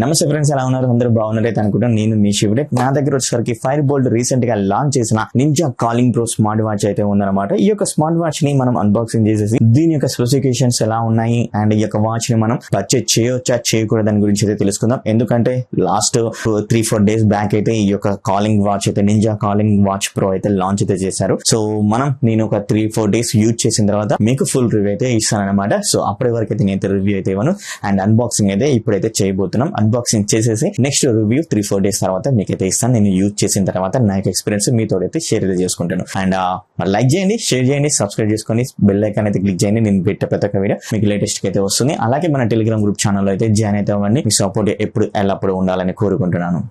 నమస్తే ఫ్రెండ్స్, ఎలా ఉన్నారు? అందరూ బాగున్నారైతే అనుకుంటాను. నేను మీ శివుడే. నా దగ్గర వచ్చేసరికి ఫైర్బోల్ట్ రీసెంట్ గా లాంచ్ చేసిన ninja calling pro smart watch అయితే ఉందన్నమాట. ఈ యొక్క స్మార్ట్ వాచ్ ని మనం అన్బాక్సింగ్ చేసేసి దీని యొక్క స్పెసిఫికేషన్స్ ఎలా ఉన్నాయి అండ్ ఈ యొక్క వాచ్ ని మనం పర్చేజ్ చేయొచ్చా చేయకూడదు దాని గురించి అయితే తెలుసుకుందాం. ఎందుకంటే లాస్ట్ 3-4 డేస్ బ్యాక్ అయితే ఈ యొక్క కాలింగ్ వాచ్ అయితే నింజా కాలింగ్ వాచ్ ప్రో అయితే లాంచ్ అయితే చేశారు. సో నేను ఒక 3-4 డేస్ యూజ్ చేసిన తర్వాత మీకు ఫుల్ రివ్యూ అయితే ఇస్తాను అనమాట. సో అప్పటి వరకు అయితే నేను రివ్యూ అయితే ఇవ్వను అండ్ అన్బాక్సింగ్ అయితే ఇప్పుడైతే చేయబోతున్నాం. అన్బాక్సింగ్ చేసేసి నెక్స్ట్ రివ్యూ 3-4 డేస్ తర్వాత మీకైతే ఇస్తాను. నేను యూజ్ చేసిన తర్వాత నా ఎక్స్పీరియన్స్ మీతో అయితే షేర్ అయితే చేసుకుంటాను. అండ్ లైక్ చేయండి, షేర్ చేయండి, సబ్స్క్రైబ్ చేసుకొని బెల్ ఐకాన్ అయితే క్లిక్ చేయండి. నేను పెట్టే ప్రతి ఒక్క వీడియో మీకు లేటెస్ట్ అయితే వస్తుంది. అలాగే మన టెలిగ్రామ్ గ్రూప్ ఛానల్ అయితే జాయిన్ అయితే అవ్వండి. మీ సపోర్ట్ ఎప్పుడు ఎల్లప్పుడూ ఉండాలని కోరుకుంటున్నాను.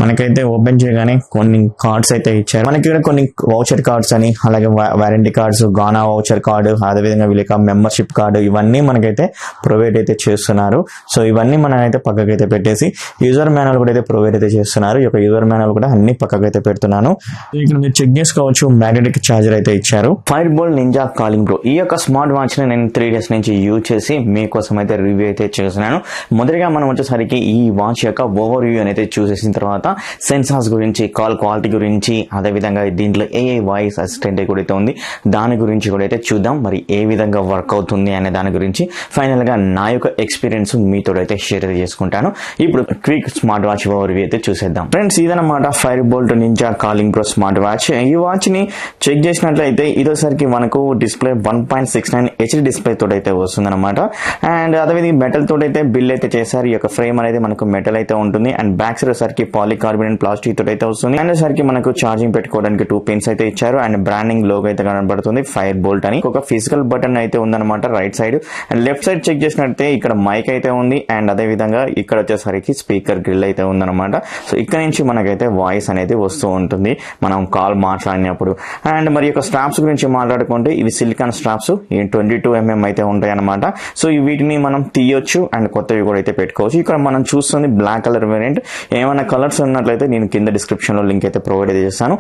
మనకైతే ఓపెన్ చేయగానే కొన్ని కార్డ్స్ అయితే ఇచ్చారు. మనకి ఇక్కడ కొన్ని వౌచర్ కార్డ్స్ అని, అలాగే వారంటీ కార్డ్స్, గానా వౌచర్ కార్డు, అదేవిధంగా వీళ్ళకి మెంబర్షిప్ కార్డు, ఇవన్నీ మనకైతే ప్రొవైడ్ అయితే చేస్తున్నారు. సో ఇవన్నీ మనం అయితే పక్కకైతే పెట్టేసి యూజర్ మాన్యువల్ కూడా అయితే ప్రొవైడ్ అయితే చేస్తున్నారు. ఈ యొక్క యూజర్ మాన్యువల్ కూడా అన్ని పక్కకైతే పెడుతున్నాను. ఇక్కడ మీరు చెక్ చేసుకోవచ్చు. మ్యాగ్నెటిక్ ఛార్జర్ అయితే ఇచ్చారు. ఫైర్బోల్ట్ నింజా కాలింగ్ ప్రో ఈ యొక్క స్మార్ట్ వాచ్ ని నేను 3 డేస్ నుంచి యూజ్ చేసి మీకోసం అయితే రివ్యూ అయితే చేస్తున్నాను. మొదటిగా మనం వచ్చేసరికి ఈ వాచ్ యొక్క ఓవర్ వ్యూ అయితే చూసేసిన తర్వాత సెన్సార్స్ గురించి, కాల్ క్వాలిటీ గురించి, అదేవిధంగా దీంట్లో ఏఐ వాయిస్ అసిస్టెంట్ కూడా అయితే ఉంది, దాని గురించి కూడా అయితే చూద్దాం. మరి ఏ విధంగా వర్క్ అవుతుంది అనే దాని గురించి ఫైనల్ గా నా యొక్క ఎక్స్పీరియన్స్ మీతో అయితే షేర్ చేసుకుంటాను. ఇప్పుడు quick smart watch overview అయితే చూసేద్దాం. ఫ్రెండ్స్, ఇదన్నమాట Fire-Boltt ninja calling pro smart watch. ఈ వాచ్ ని చెక్ చేసినట్లయితే ఇదోసరికి మనకు డిస్ప్లే 1.69 HD డిస్ప్లే తోటి అయితే వస్తుంది అనమాట. అండ్ అదేవిధంగా మెటల్ తోటి అయితే బిల్ అయితే చేశారు. ఈ యొక్క ఫ్రేమ్ అనేది మనకు మెటల్ అయితే ఉంటుంది. అండ్ బ్యాక్ సైడ్ సరికి పాలికార్బోనేట్ ప్లాస్టిక్ తోటి అయితే వస్తుంది. అండ్ సరికి మనకు ఛార్జింగ్ పెట్టుకోవడానికి 2 పిన్స్ అయితే ఇచ్చారు. అండ్ బ్రాండింగ్ లోగో అయితే కనబడుతుంది ఫైర్ బోల్ట్ అని. ఒక ఫిజికల్ బటన్ అయితే ఉందన్నమాట right side. And left side check చేసినట్టే ఇక్కడ మైక్ అయితే ఉంది. అండ్ అదే విధంగా ఇక్కడ వచ్చేసరికి స్పీకర్ గ్రిల్ అయితే ఉందన్నమాట. సో ఇక్కడ నుంచి మనకైతే వాయిస్ అనేది వస్తూ ఉంటుంది మనం కాల్ మాట్లాడినప్పుడు. అండ్ మరి యొక్క స్ట్రాప్స్ గురించి మాట్లాడుకుంటే ఇవి సిలికాన్ స్ట్రాప్స్ 22 mm అయితే ఉంటాయి అనమాట. సో వీటిని మనం తీయొచ్చు అండ్ కొత్తవి కూడా అయితే పెట్టుకోవచ్చు. ఇక్కడ మనం చూస్తుంది బ్లాక్ కలర్ వేరియంట్. ఏమైనా కలర్స్ ఉన్నట్లయితే నేను కింద డిస్క్రిప్షన్ లో లింక్ అయితే ప్రొవైడ్ అయితే చేస్తాను.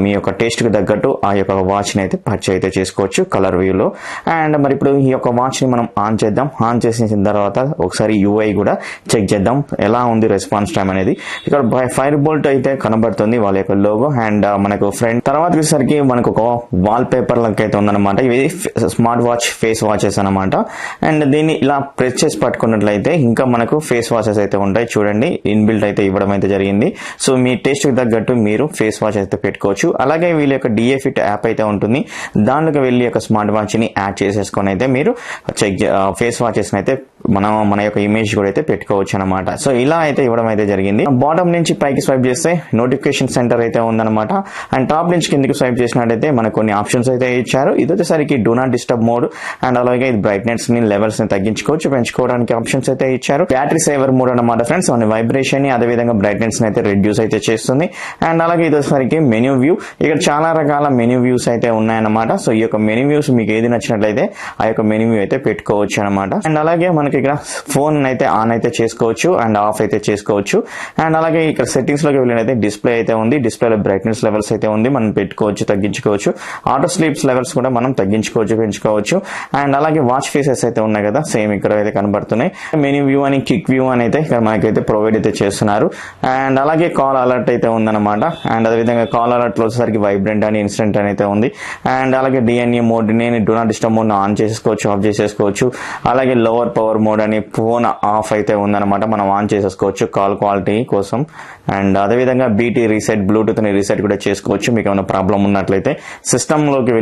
మీ యొక్క టేస్ట్ కి తగ్గట్టు ఆ యొక్క వాచ్ ని అయితే పర్చేజ్ అయితే చేసుకోవచ్చు కలర్ వ్యూలో. అండ్ మరి ఇప్పుడు ఈ యొక్క వాచ్ ని మనం ఆన్ చేద్దాం. ఆన్ చేసిన తర్వాత ఒకసారి యూఐ కూడా చెక్ చేద్దాం ఎలా ఉంది రెస్పాన్స్ టైం అనేది. ఇక్కడ ఫైర్ బోల్ట్ అయితే కనబడుతుంది వాళ్ళ యొక్క లోగో. అండ్ మనకు ఫ్రంట్ తర్వాత వచ్చేసరికి మనకు ఒక వాల్ పేపర్ లెక్క అయితే ఉందన్నమాట. ఇవి స్మార్ట్ వాచ్ ఫేస్ వాచెస్ అనమాట. అండ్ దీన్ని ఇలా ప్రెస్ చేసి పట్టుకున్నట్లయితే ఇంకా మనకు ఫేస్ వాచెస్ అయితే ఉంటాయి. చూడండి, ఇన్బిల్ట్ అయితే ఇవ్వడం అయితే జరిగింది. సో మీ టేస్ట్ కి తగ్గట్టు మీరు ఫేస్ వాచ్ అయితే పెట్టుకోవచ్చు. అలాగే వీళ్ళ యొక్క డిఏ ఫిట్ యాప్ అయితే ఉంటుంది. దానిలోకి వెళ్ళి యొక్క స్మార్ట్ వాచ్ ని యాడ్ చేసేసుకొని అయితే మీరు ఫేస్ వాచెస్ అయితే మన యొక్క ఇమేజ్ కూడా అయితే పెట్టుకోవచ్చు అనమాట. సో ఇలా అయితే ఇవ్వడం అయితే జరిగింది. బాటమ్ నుంచి పైకి స్వైప్ చేస్తే నోటిఫికేషన్ సెంటర్ అయితే ఉందన్నమాట. అండ్ టాప్ నుంచి కిందకి స్వైప్ చేసినట్టయితే మనకు కొన్ని ఆప్షన్స్ అయితే ఇచ్చారు. ఇది వచ్చేసరికి do not disturb mode. And అలాగే ఇది బ్రైట్నెస్ ని లెవెల్స్ ని తగ్గించుకోవచ్చు, పెంచుకోవడానికి ఆప్షన్స్ అయితే ఇచ్చారు. బ్యాటరీ సేవర్ మోడ్ అనమాట ఫ్రెండ్స్. వైబ్రేషన్ ని అదేవిధంగా బ్రైట్నెస్ ని అయితే రెడ్యూస్ అయితే చేస్తుంది. అండ్ అలాగే ఇది వచ్చేసరికి మెనూ వ్యూ. ఇక్కడ చాలా రకాల మెనూ వ్యూస్ అయితే ఉన్నాయన్నమాట. సో ఈ యొక్క మెనూ వ్యూస్ మీకు ఏది నచ్చినట్లయితే ఆ యొక్క మెనూ వ్యూ అయితే పెట్టుకోవచ్చు అనమాట. అండ్ అలాగే మనకి ఇక్కడ ఫోన్ అయితే ఆన్ అయితే చేసుకోవచ్చు అండ్ ఆఫ్ అయితే చేసుకోవచ్చు. అండ్ అలాగే ఇక్కడ సెట్టింగ్స్ లోకి వెళ్ళినైతే డిస్ప్లే అయితే ఉంది. డిస్ప్లేలో బ్రైట్నెస్ లెవెల్స్ అయితే ఉంది, మనం పెట్టుకోవచ్చు, తగ్గించుకోవచ్చు. ఆటో స్లీప్స్ లెవెల్స్ కూడా మనం తగ్గించుకోవచ్చు, పెంచుకోవచ్చు. అండ్ అలాగే వాచ్ ఫేసెస్ అయితే ఉన్నాయి కదా, సేమ్ ఇక్కడ అయితే కనబడుతున్నాయి. మెనూ వ్యూ అని, క్విక్ వ్యూ అని అయితే ఇక్కడ మనకైతే ప్రొవైడ్ అయితే చేస్తున్నారు. అండ్ అలాగే కాల్ అలర్ట్ అయితే ఉందన్నమాట. అండ్ అదేవిధంగా కాల్ అలర్ట్ లో వచ్చేసరికి వైబ్రెంట్ అని, ఇన్స్టెంట్ అని అయితే ఉంది. అండ్ అలాగే డిఎన్ఏ మోడ్ ని, do not disturb mode on చేసుకోవచ్చు, ఆఫ్ చేసేసుకోవచ్చు. అలాగే లోవర్ పవర్ మోడ్ అని, ఫోన్ ఆఫ్ అయితే ఉందన్నమాట, మనం ఆన్ చేసేసుకోవచ్చు కాల్ క్వాలిటీ కోసం. అండ్ అదేవిధంగా బీటీ రీసెట్, బ్లూటూత్ ని రీసెట్ కూడా చేసుకోవచ్చు మీకు ఏమైనా ప్రాబ్లం ఉన్నట్లయితే. సిస్టమ్ లోకి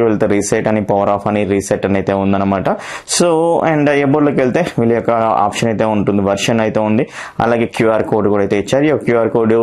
వెళ్తే రీసెట్ అని, పవర్ ఆఫ్ అని, రీసెట్ అని అయితే ఉందన్నమాట. సో అండ్ ఎబోర్డ్ లోకి వెళ్తే వీళ్ళ యొక్క ఆప్షన్ అయితే ఉంటుంది, వర్షన్ అయితే ఉంది. అలాగే క్యూఆర్ కోడ్ కూడా అయితే ఇచ్చారు. ఈ క్యూఆర్ కోడ్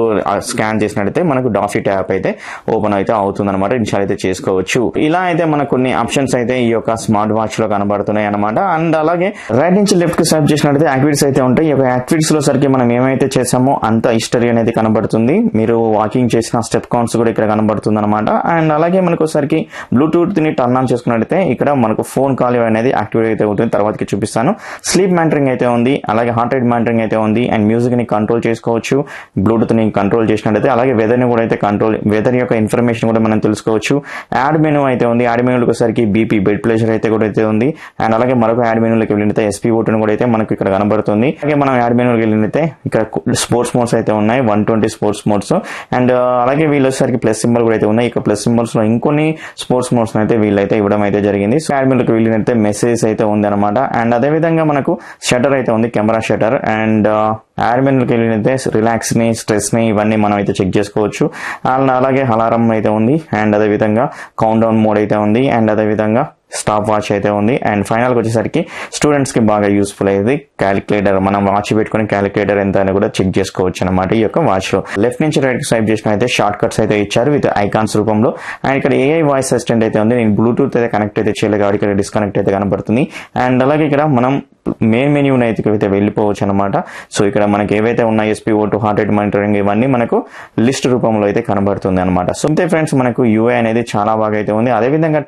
స్కాన్ చేసినట్టయితే మనకు డాఫిట్ యాప్ అయితే ఓపెన్ అయితే అవుతుంది అనమాట, ఇన్స్టాల్ అయితే చేసుకోవచ్చు. ఇలా అయితే మనకు కొన్ని ఆప్షన్స్ అయితే ఈ యొక్క స్మార్ట్ వాచ్ లో కనబడుతున్నాయి అనమాట. అండ్ అలాగే రైట్ నుంచి లెఫ్ట్ కి స్వైప్ చేసినట్టయితే యాక్టివిటీస్ అయితే ఉంటాయి. ఈ యొక్క యాక్టివిటీస్ లో సరికి మనం ఏమైతే చేసామో అంత హిస్టరీ అనేది కనబడుతుంది. మీరు వాకింగ్ చేసిన స్టెప్ కౌంట్స్ కూడా ఇక్కడ కనబడుతుంది అనమాట. అండ్ అలాగే మనకు ఒకసారికి బ్లూటూత్ ని టర్న్ ఆన్ చేసుకున్నట్టయితే ఇక్కడ మనకు ఫోన్ కాల్ అనేది యాక్టివేట్ అయితే అవుతుంది, తర్వాతకి చూపిస్తాను. స్లీప్ మానిటరింగ్ అయితే ఉంది, అలాగే హార్ట్ రేట్ మానిటరింగ్ అయితే ఉంది. అండ్ మ్యూజిక్ ని కంట్రోల్ చేసుకోవచ్చు. చేసుకోవచ్చు, బ్లూటూత్ ని కంట్రోల్ చేసినట్లయితే. అలాగే వెదర్ ని కూడా అయితే వెదర్ యొక్క ఇన్ఫర్మేషన్ కూడా మనం తెలుసుకోవచ్చు. యాడ్ మెనూ అయితే ఉంది. యాడ్ మెనూలోకి వచ్చేసరికి బీపీ బ్లడ్ ప్రెషర్ అయితే కూడా అయితే ఉంది. అండ్ అలాగే మరొక యాడ్ మెనూలోకి వెళ్ళినట్లయితే SPO2 కూడా అయితే మనకు ఇక్కడ కనబడుతుంది. అలాగే మనం యాడ్ మెనూలోకి వెళ్ళినట్లయితే ఇక్కడ స్పోర్ట్స్ మోడ్స్ అయితే ఉన్నాయి, 120 స్పోర్ట్స్ మోడ్స్. అండ్ అలాగే వీళ్ళు వచ్చేసరికి ప్లస్ సింబల్ కూడా అయితే ఉన్నాయి. ఇక ప్లస్ సింబల్స్ లో ఇంకొన్ని స్పోర్ట్స్ మోడ్స్ అయితే వీళ్ళైతే ఇవ్వడం అయితే జరిగింది. సో యాడ్ మెనూలోకి వెళ్ళినట్లయితే మెసేజ్ అయితే ఉంది అనమాట. అండ్ అదే విధంగా మనకు షటర్ అయితే ఉంది, కెమెరా షటర్. అండ్ యాడ్ మెనూలోకి వెళ్ళినట్లయితే రిలాక్స్ ని, స్ట్రెస్ ని ఇవన్నీ మనం అయితే చెక్ చేసుకోవచ్చు. అండ్ అలాగే అలారం అయితే ఉంది. అండ్ అదే విధంగా కౌంట్ డౌన్ మోడ్ అయితే ఉంది. అండ్ అదే విధంగా స్టాప్ వాచ్ అయితే ఉంది. అండ్ ఫైనల్ వచ్చేసరికి స్టూడెంట్స్ కి బాగా యూస్ఫుల్ అయ్యేది క్యాలిక్యులేటర్. మనం వాచ్ పెట్టుకుని క్యాలిక్యులేటర్ ఎంత అని కూడా చెక్ చేసుకోవచ్చు అనమాట ఈ యొక్క వాచ్ లో. లెఫ్ట్ నుంచి రైట్ స్వైప్ చేసిన అయితే షార్ట్ కట్స్ అయితే ఇచ్చారు విత్ ఐకాన్స్ రూపంలో. అండ్ ఇక్కడ AI వాయిస్ అసిస్టెంట్ అయితే ఉంది. నేను బ్లూటూత్ అయితే కనెక్ట్ అయితే చేయలేదు కాబట్టి ఇక్కడ డిస్కనెక్ట్ అయితే కనబడుతుంది. అండ్ అలాగే ఇక్కడ మనం మెయిన్ మెన్యూ అయితే వెళ్ళిపోవచ్చు అనమాట. సో ఇక్కడ మనకి ఏవైతే ఉన్నాయి SPO2, హార్ట్ రేట్ మానిటరింగ్ ఇవన్నీ మనకు లిస్ట్ రూపంలో అయితే కనబడుతుంది అనమాట. సో అంతే ఫ్రెండ్స్, మనకు UI అనేది చాలా బాగా అయితే ఉంది. అదేవిధంగా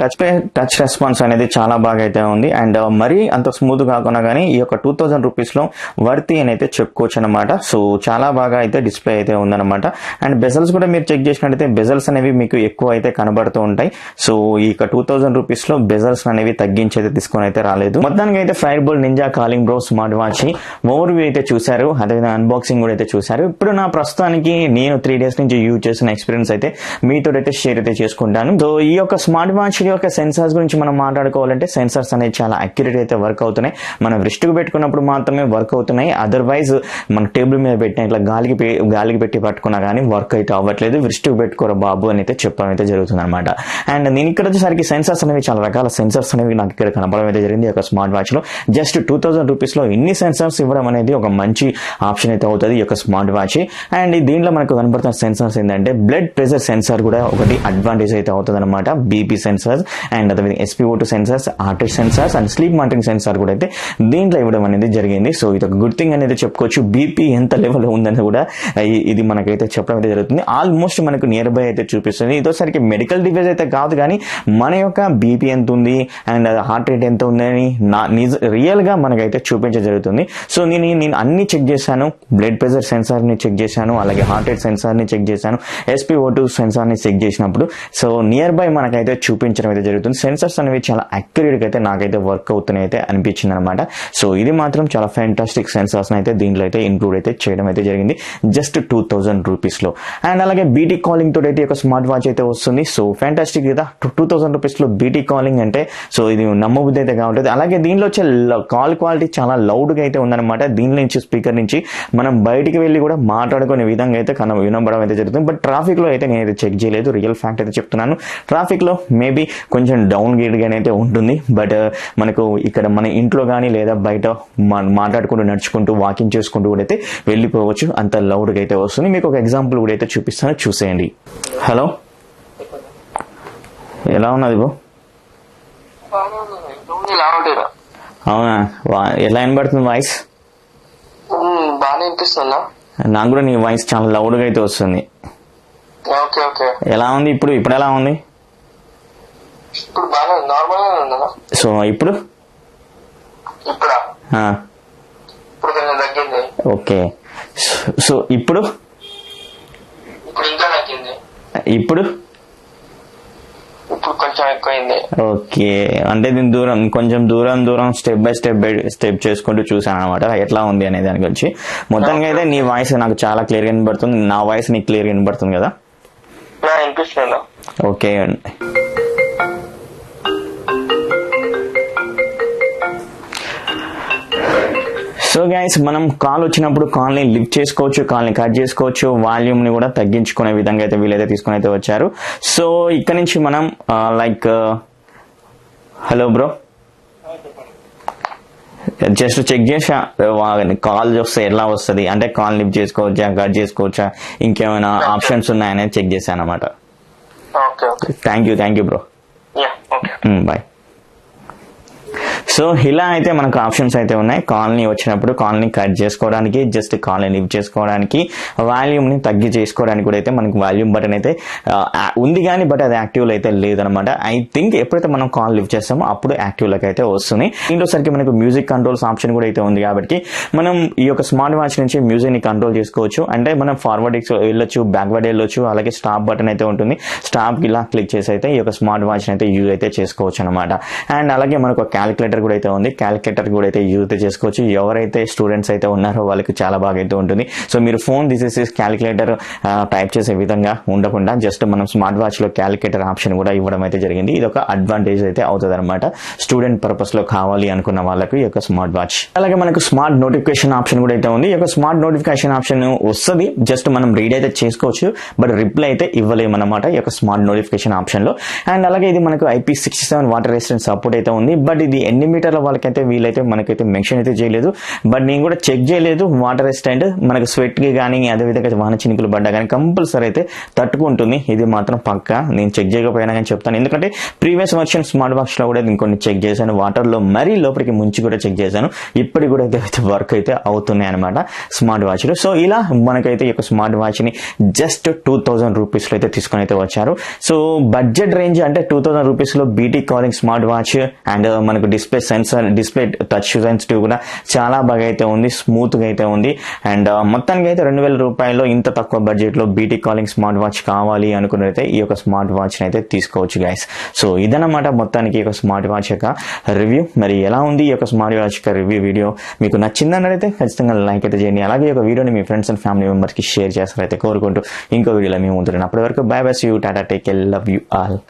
టచ్ రెస్పాన్స్ అనేది చాలా బాగా అయితే ఉంది. అండ్ మరీ అంత స్మూత్ కాకుండా కానీ ఈ యొక్క 2000 రూపీస్ లో వర్తి అని అయితే చెప్పుకోవచ్చు అనమాట. సో చాలా బాగా అయితే డిస్ప్లే అయితే ఉందన్నమాట. అండ్ బెజల్స్ కూడా మీరు చెక్ చేసినట్టయితే బెజల్స్ అనేవి మీకు ఎక్కువ అయితే కనబడుతూ ఉంటాయి. సో ఈ 2000 రూపీస్ లో బెజల్స్ అనేవి తగ్గించి అయితే తీసుకొని అయితే రాలేదు. మొత్తానికి అయితే Fireboltt ninja calling pro smart watch overview అయితే చూశారు. అదేవిధంగా అన్బాక్సింగ్ కూడా అయితే చూశారు. ఇప్పుడు నా ప్రస్తుతానికి నేను 3 days నుంచి యూజ్ చేసిన ఎక్స్పీరియన్స్ అయితే మీతో అయితే షేర్ అయితే చేసుకుంటాను. సో ఈ యొక్క స్మార్ట్ వాచ్ యొక్క సెన్సార్స్ గురించి మనం మాట్లాడుకోవాలంటే సెన్సార్స్ అనేది చాలా అక్యురేట్ అయితే వర్క్ అవుతున్నాయి. మనం రిస్ట్ కు పెట్టుకున్నప్పుడు మాత్రమే వర్క్ అవుతున్నాయి. అదర్వైజ్ మన టేబుల్ మీద పెట్టిన ఇట్లా గాలికి పెట్టి పట్టుకున్నా కానీ వర్క్ అయితే అవ్వట్లేదు. రిస్ట్ కు పెట్టుకోరా బాబు అని అయితే చెప్పడం అయితే జరుగుతుంది అనమాట. అండ్ నేను ఇక్కడ వచ్చేసరికి సెన్సార్స్ అనేవి చాలా రకాల సెన్సార్స్ అనేవి నాకు ఇక్కడ కనపడడం అయితే జరిగింది. ఒక స్మార్ట్ వాచ్ లో జస్ట్ 2000 రూపీస్ లో ఇన్ని సెన్సార్స్ ఇవ్వడం అనేది ఒక మంచి ఆప్షన్ అయితే అవుతుంది ఈ యొక్క స్మార్ట్ వాచ్. అండ్ దీంట్లో మనకు కనబడుతున్న సెన్సార్స్ ఏంటంటే బ్లడ్ ప్రెషర్ సెన్సార్ కూడా ఒకటి అడ్వాంటేజ్ అయితే అవుతుంది అనమాట. బీపీ సెన్సార్స్ అండ్ అదేవిధంగా SPO2 sensors, heart rate sensors and sleep monitoring sensor కూడా అయితే దీంట్లో ఇవ్వడం అనేది జరిగింది. సో ఇది ఒక గుడ్ థింగ్ అనేది చెప్పుకోవచ్చు. బీపీ ఎంత లెవెల్ ఉందని కూడా ఇది మనకైతే చెప్పడం అయితే జరుగుతుంది. ఆల్మోస్ట్ మనకు నియర్ బై అయితే చూపిస్తుంది. ఇదోసరికి మెడికల్ డివైస్ అయితే కాదు కానీ మన యొక్క బీపీ ఎంత ఉంది అండ్ హార్ట్ రేట్ ఎంత ఉందని రియల్ గా మనకైతే చూపించడం జరుగుతుంది. సో నేను అన్ని చెక్ చేశాను. బ్లడ్ ప్రెషర్ సెన్సార్ ని చెక్ చేశాను, అలాగే హార్ట్ రేట్ సెన్సార్ ని చెక్ చేశాను, SPO2 సెన్సార్ ని చెక్ చేసినప్పుడు సో నియర్ బై మనకైతే చూపించడం అయితే జరుగుతుంది. సెన్సార్స్ అనేవి చాలా అక్యురేట్ గా అయితే నాకైతే వర్క్ అవుతున్నాయి అయితే అనిపించింది అనమాట. సో ఇది మాత్రం చాలా ఫ్యాంటాస్టిక్ సెన్సార్స్ అయితే దీంట్లో అయితే ఇంక్లూడ్ అయితే చేయడం అయితే జరిగింది జస్ట్ 2000 రూపీస్ లో. అండ్ అలాగే బీటీ కాలింగ్ తోటి అయితే ఒక స్మార్ట్ వాచ్ అయితే వస్తుంది. సో ఫ్యాంటాస్టిక్ కదా, 2000 రూపీస్ లో బీటీ కాలింగ్ అంటే సో ఇది నమ్మబుద్ధి అయితే కావట్లేదు. అలాగే దీనిలో వచ్చే కాల్ క్వాలిటీ చాలా లౌడ్ గా అయితే ఉందన్నమాట. దీని నుంచి స్పీకర్ నుంచి మనం బయటికి వెళ్ళి కూడా మాట్లాడుకునే విధంగా అయితే వినబడడం అయితే జరుగుతుంది. బట్ ట్రాఫిక్ లో అయితే నేను చెక్ చేయలేదు, రియల్ ఫ్యాక్ట్ అయితే చెప్తున్నాను. ట్రాఫిక్ లో మేబీ కొంచెం డౌన్ గేట్ గానే అయితే ఉంటుంది. బట్ మనకు ఇక్కడ మన ఇంట్లో కానీ లేదా బయట మాట్లాడుకుంటూ నడుచుకుంటూ వాకింగ్ చేసుకుంటూ కూడా అయితే వెళ్ళిపోవచ్చు. అంత లౌడ్ గా అయితే వస్తుంది. మీకు ఒక ఎగ్జాంపుల్ కూడా అయితే చూపిస్తాను, చూసేయండి. హలో, ఎలా ఉన్నది బో? అవునా, ఎలా వినబడుతుంది వాయిస్? బాగా వినిపిస్తుందా? నాకు కూడా నీ వాయిస్ చాలా లౌడ్ గా అయితే వస్తుంది. ఎలా ఉంది ఇప్పుడు? ఎలా ఉంది? ఇప్పుడు బాగా నార్మల్ గా ఉందా? సో ఇప్పుడు తగ్గింది. ఓకే, సో ఇప్పుడు ఇంకా తగ్గింది. ఇప్పుడు కొంచెం ఎక్కువైంది. ఓకే, అంటే దీని కొంచెం దూరం స్టెప్ బై స్టెప్ చేసుకుంటూ చూసాను అనమాట ఎట్లా ఉంది అనే దాని గురించి. మొత్తానికి అయితే నీ వాయిస్ నాకు చాలా క్లియర్ గా వినబడుతుంది. నా వాయిస్ నీకు క్లియర్ గా వినబడుతుంది కదా? వినిపిస్తుందా? ఓకే, సో గైస్, మనం కాల్ వచ్చినప్పుడు కాల్ ని లిఫ్ట్ చేసుకోవచ్చు, కాల్ ని కట్ చేసుకోవచ్చు, వాల్యూమ్ ని కూడా తగ్గించుకునే విధంగా అయితే వీళ్ళైతే తీసుకుని అయితే వచ్చారు. సో ఇక్కడ నుంచి మనం like hello bro, just check చేసా కాల్ వస్తే ఎలా వస్తుంది అంటే కాల్ లిఫ్ట్ చేసుకోవచ్చా, కట్ చేసుకోవచ్చా, ఇంకేమైనా ఆప్షన్స్ ఉన్నాయనేది చెక్ చేశాను అనమాట. Thank you bro, bye. So ఇలా అయితే మనకు ఆప్షన్స్ అయితే ఉన్నాయి. కాల్ని వచ్చినప్పుడు కాల్ని కట్ చేసుకోవడానికి, జస్ట్ కాల్ని లిఫ్ట్ చేసుకోవడానికి, వాల్యూమ్ని తగ్గి చేసుకోవడానికి కూడా అయితే మనకు వాల్యూమ్ బటన్ అయితే ఉంది కానీ బట్ అది యాక్టివ్ అయితే లేదనమాట. ఐ థింక్ ఎప్పుడైతే మనం కాల్ లిఫ్ట్ చేస్తామో అప్పుడు యాక్టివ్లోకి అయితే వస్తుంది. దీంట్లోసరికి మనకు మ్యూజిక్ కంట్రోల్స్ ఆప్షన్ కూడా అయితే ఉంది కాబట్టి మనం ఈ యొక్క స్మార్ట్ వాచ్ నుంచి మ్యూజిక్ని కంట్రోల్ చేసుకోవచ్చు. అంటే మనం ఫార్వర్డ్ వెళ్ళొచ్చు, బ్యాక్వర్డ్ వెళ్ళొచ్చు. అలాగే స్టాప్ బటన్ అయితే ఉంటుంది. స్టాప్ ఇలా క్లిక్ చేసి అయితే ఈ యొక్క స్మార్ట్ వాచ్ అయితే యూజ్ అయితే చేసుకోవచ్చు అనమాట. అండ్ అలాగే మనకు క్యాలిక్యులేటర్ కూడా అయితే ఉంది. క్యాలిక్యులేటర్ కూడా అయితే యూజ్ అయితే చేసుకోవచ్చు. ఎవరైతే స్టూడెంట్స్ అయితే ఉన్నారో వాళ్ళకి చాలా బాగా అయితే ఉంటుంది. సో మీరు ఫోన్ తీసేసి క్యాలిక్యులేటర్ టైప్ చేసే విధంగా ఉండకుండా జస్ట్ మనం స్మార్ట్ వాచ్ లో క్యాలిక్యులేటర్ ఆప్షన్ కూడా ఇవ్వడం అయితే జరిగింది. ఇది ఒక అడ్వాంటేజ్ అయితే అవుతుంది అనమాట స్టూడెంట్ పర్పస్ లో కావాలి అనుకున్న వాళ్ళకి ఈ యొక్క స్మార్ట్ వాచ్. అలాగే మనకు స్మార్ట్ నోటిఫికేషన్ ఆప్షన్ కూడా అయితే ఉంది. ఈ యొక్క స్మార్ట్ నోటిఫికేషన్ ఆప్షన్ వస్తుంది, జస్ట్ మనం రీడ్ అయితే చేసుకోవచ్చు బట్ రిప్లై అయితే ఇవ్వలేమన్నమాట ఈ యొక్క స్మార్ట్ నోటిఫికేషన్ ఆప్షన్ లో. అండ్ అలాగే ఇది మనకు IP67 వాటర్ రెసిస్టెంట్ సపోర్ట్ అయితే ఉంది. బట్ ఇది ఎన్ని మీటర్ల వాళ్ళకైతే వీలైతే మనకైతే మెన్షన్ అయితే చేయలేదు. బట్ నేను కూడా చెక్ చేయలేదు. వాటర్ రెసిస్టెంట్ మనకు స్వెట్ కి కానీ అదేవిధంగా వాన చినుకులు పడ్డా కానీ కంపల్సరీ అయితే తట్టుకుంటుంది. ఇది మాత్రం పక్కా. నేను చెక్ చేయకపోయినా కానీ చెప్తాను, ఎందుకంటే ప్రీవియస్ వర్షన్ స్మార్ట్ వాచ్ లో కూడా ఇంకొన్ని చెక్ చేశాను. వాటర్ లో మరీ లోపలికి ముంచి కూడా చెక్ చేశాను. ఇప్పటికి కూడా అయితే వర్క్ అయితే అవుతున్నాయి అనమాట స్మార్ట్ వాచ్ లో. సో ఇలా మనకైతే ఈ యొక్క స్మార్ట్ వాచ్ ని జస్ట్ 2000 రూపీస్ లో అయితే తీసుకొని అయితే వచ్చారు. సో బడ్జెట్ రేంజ్ అంటే 2000 రూపీస్ లో BT calling smart watch and మనకు display sensor, display touch sensitive కూడా చాలా బాగా అయితే ఉంది, స్మూత్ గా అయితే ఉంది. అండ్ మొత్తానికి అయితే 2000 రూపాయల్లో ఇంత తక్కువ బడ్జెట్ లో BT కాలింగ్ స్మార్ట్ వాచ్ కావాలి అనుకున్నైతే ఈ యొక్క స్మార్ట్ వాచ్ అయితే తీసుకోవచ్చు గైస్. సో ఇదన్నమాట మొత్తానికి ఈ యొక్క స్మార్ట్ వాచ్ యొక్క రివ్యూ. మరి ఎలా ఉంది ఈ యొక్క స్మార్ట్ వాచ్ యొక్క రివ్యూ వీడియో మీకు నచ్చిందన్నట్లయితే ఖచ్చితంగా లైక్ అయితే చేయండి. అలాగే ఈ యొక్క వీడియోని మీ ఫ్రెండ్స్ అండ్ ఫ్యామిలీ మెంబర్స్ కి షేర్ చేస్తారైతే కోరుకుంటూ ఇంకో వీడియోలో మేము ఉంటున్నాం. అప్పటి వరకు bye bye, see you, tata, take care, love you all.